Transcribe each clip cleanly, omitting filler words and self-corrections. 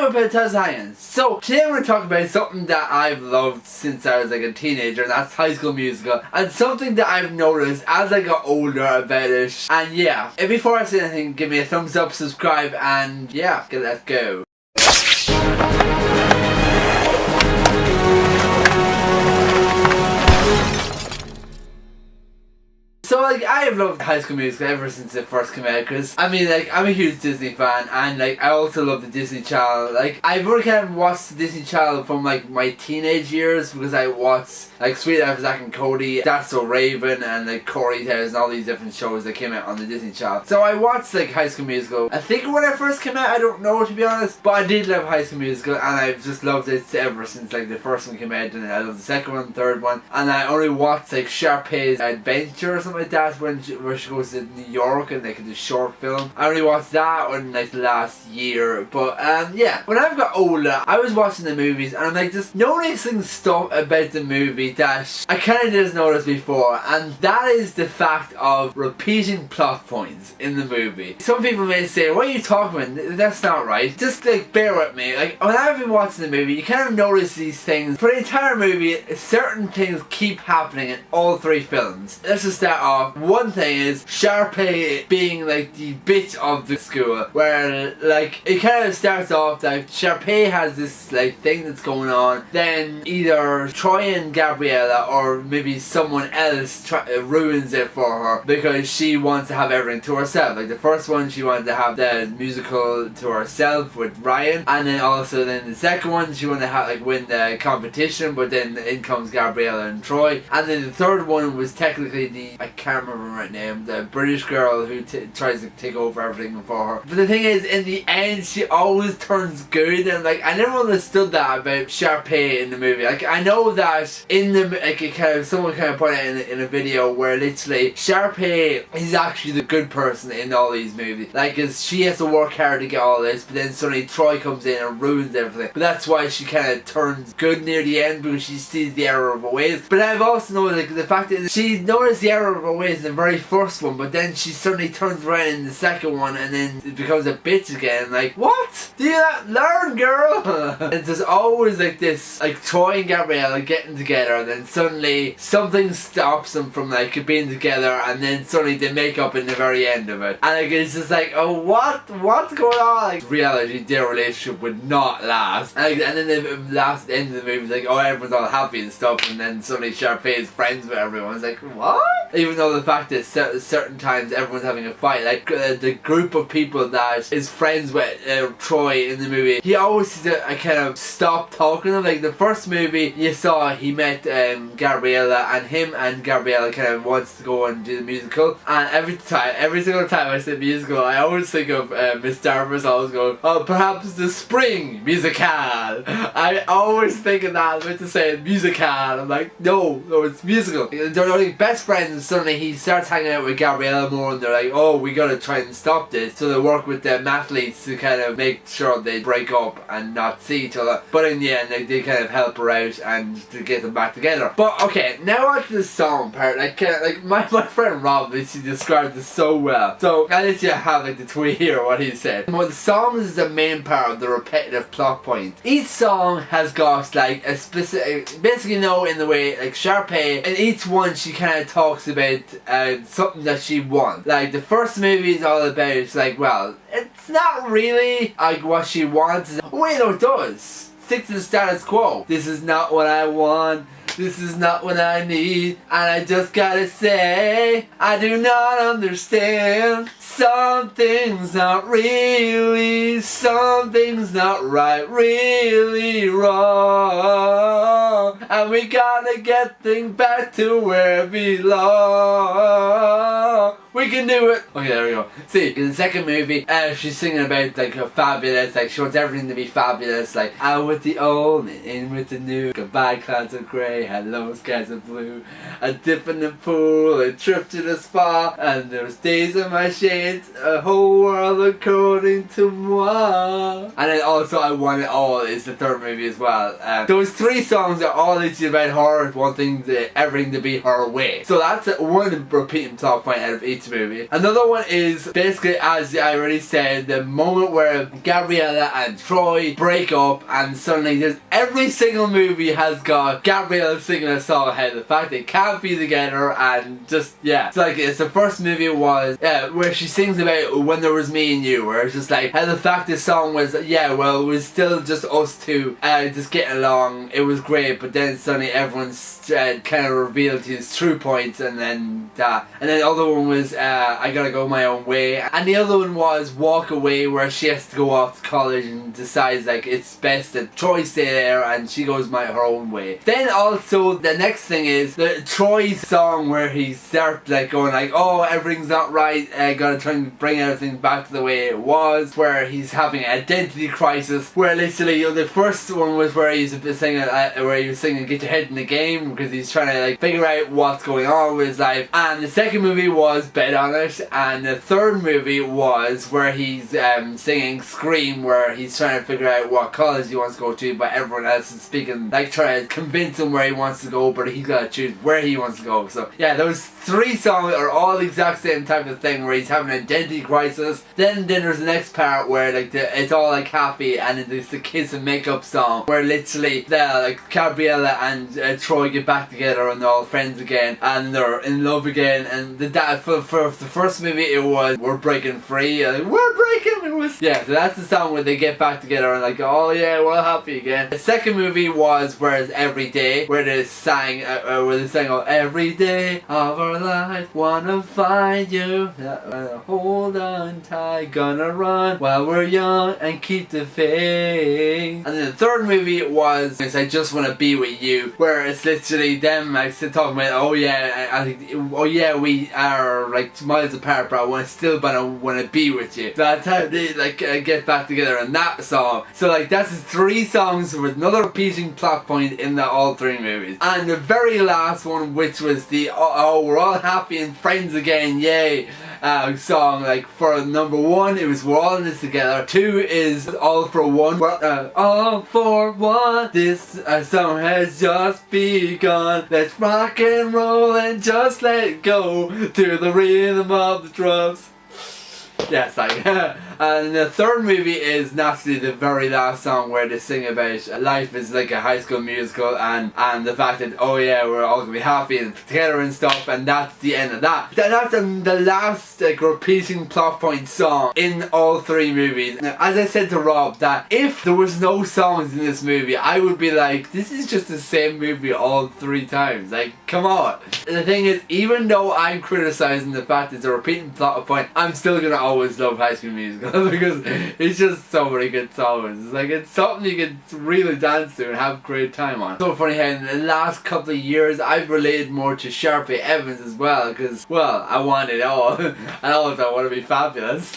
we're about to hanging. So today I'm going to talk about something that I've loved since I was like a teenager, and that's High School Musical, and something that I've noticed as I got older about it. And yeah, and before I say anything, give me a thumbs up, subscribe, and yeah, let's go. So like, I have loved High School Musical ever since it first came out, because I mean, like, I'm a huge Disney fan, and like I also love the Disney Channel. Like, I've already kind of watched the Disney Channel from like my teenage years, because I watched like Sweet Life of Zack and Cody, That's So Raven, and like Corey Tales, and all these different shows that came out on the Disney Channel. So I watched like High School Musical. I think when it first came out, I don't know to be honest, but I did love High School Musical, and I've just loved it ever since like the first one came out, and I loved the second one, third one, and I only watched like Sharpay's Adventure or something like that, where she goes to New York and like the short film. I only watched that one like the last year, but yeah, when I've got older, I was watching the movies and I'm like just noticing stuff about the movie that I kind of just noticed before, and that is the fact of repeating plot points in the movie. Some people may say, what are you talking about? That's not right. Just like bear with me. Like, when I've been watching the movie, you kind of notice these things. For the entire movie, certain things keep happening in all three films. Let's just start off. One thing is Sharpay being like the bitch of the school, where like it kind of starts off like Sharpay has this like thing that's going on, then either Troy and Gabriella or maybe someone else ruins it for her because she wants to have everything to herself. Like the first one, she wanted to have the musical to herself with Ryan, and then also then the second one, she wanted to have like win the competition, but then in comes Gabriella and Troy, and then the third one was technically the, I can't remember right now, the British girl who tries to take over everything for her. But the thing is, in the end, she always turns good, and like I never understood that about Sharpay in the movie. Like I know that in the like it kind of, someone kind of pointed out in a video where literally Sharpay is actually the good person in all these movies. Like, cause she has to work hard to get all this, but then suddenly Troy comes in and ruins everything. But that's why she kind of turns good near the end, because she sees the error of her ways. But I've also noticed like the fact that she noticed the error of her ways in the very first one, but then she suddenly turns around in the second one and then it becomes a bitch again. Like, what? Do you not learn, girl? And there's always like this, like Troy and Gabriella getting together, and then suddenly something stops them from like being together, and then suddenly they make up in the very end of it. And like it's just like, oh, what's going on? Like, reality, their relationship would not last. And then the last end of the movie is like, oh, everyone's all happy and stuff, and then suddenly Sharpay is friends with everyone. It's like, what? Even though the fact that certain times everyone's having a fight, like the group of people that is friends with Troy in the movie, he always seems to kind of stop talking to them. Like the first movie you saw, he met Gabriella, and him and Gabriella kind of wants to go and do the musical, and every single time I say musical, I always think of Miss Darvis always going, oh, perhaps the spring musical. I always think of that. I was meant to say musical. I'm like, no, it's musical. They're like best friends, and suddenly he starts hanging out with Gabriella more, and they're like, oh, we gotta try and stop this. So they work with the athletes to kind of make sure they break up and not see each other. But in the end, like, they kind of help her out and to get them back together. But okay, now on to the song part. Like, my friend Rob, she described this so well. So I let you have like the tweet here, what he said. Well, the song is the main part of the repetitive plot point. Each song has got like a specific, basically, in the way like Sharpay, and each one she kind of talks about something that she wants. Like the first movie is all about like, well, it's not really like what she wants. Wait, no, it does. Stick to the status quo. This is not what I want. This is not what I need. And I just gotta say, I do not understand. Something's not really, something's not right, really wrong. And we gotta get things back to where it belongs. We can do it. Okay, there we go. See, in the second movie, she's singing about like her fabulous, like she wants everything to be fabulous, like out with the old and in with the new. Goodbye clouds of grey, hello skies of blue. A dip in the pool, a trip to the spa, and there's days of my shades, a whole world according to moi. And then also I Want It All is the third movie as well. Those three songs are all literally about her wanting everything to be her way. So that's one repeating plot point out of each hates the movie. Another one is basically, as I already said, the moment where Gabriella and Troy break up, and suddenly there's every single movie has got Gabriella singing a song ahead of the fact they can't be together, and just, yeah. It's like, it's the first movie was where she sings about when there was me and you, where it's just like, and the fact this song was, yeah, well, it was still just us two, just getting along, it was great, but then suddenly everyone's kind of revealed his true points, and then that. And then the other one was I Gotta Go My Own Way, and the other one was Walk Away, where she has to go off to college and decides like it's best that Troy stay there and she goes her own way. Then also the next thing is the Troy's song where he starts like going like, oh, everything's not right, I gotta try and bring everything back to the way it was, where he's having an identity crisis, where literally, you know, the first one was where he was singing Get Your Head in the Game, because he's trying to like figure out what's going on with his life, and the second movie was Bet On It, and the third movie was where he's singing Scream, where he's trying to figure out what college he wants to go to, but everyone else is speaking, like trying to convince him where he wants to go, but he's got to choose where he wants to go. So yeah, those three songs are all the exact same type of thing, where he's having an identity crisis. Then there's the next part where like it's all like happy, and then there's the kiss and makeup song, where literally like Gabriella and Troy get back together and they're all friends again and they're in love again. And for the first movie it was We're Breaking Free, like, we're breaking, it was, yeah, so that's the song where they get back together and like, oh yeah, we're all happy again. The second movie was Where's Every Day, where they sang oh, every day of our life, wanna find you, hold on tight, gonna run while we're young and keep the faith. And then the third movie was I Just Wanna Be With You, where it's literally them like talking about, oh yeah, we are like miles apart, but I still wanna be with you. So that's how they like get back together in that song. So like that's three songs with another repeating plot point in all three movies. And the very last one, which was the oh we're all happy and friends again, yay song, like for number one it was We're All In This Together, 2 is All For One, All For One, this song has just begun, let's rock and roll and just let go to the rhythm of the drums. Yes, like, and the third movie is naturally the very last song, where they sing about life is like a high school musical, and the fact that, oh yeah, we're all gonna be happy and together and stuff, and that's the end of that. That's the last like repeating plot point song in all three movies. Now, as I said to Rob, that if there was no songs in this movie, I would be like, this is just the same movie all three times. Like, come on. The thing is, even though I'm criticizing the fact it's a repeating plot point, I'm still gonna always love High School Musical because it's just so many good songs. It's like, it's something you can really dance to and have a great time on. So funny how in the last couple of years I've related more to Sharpay Evans as well, because, well, I want it all and also I want to be fabulous.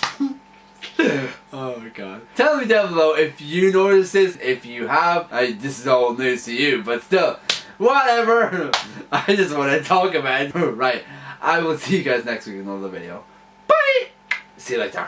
Oh my god. Tell me down below if you noticed this. If you have, this is all news to you, but still, whatever. I just want to talk about it. Right, I will see you guys next week in another video. Bye! See you later.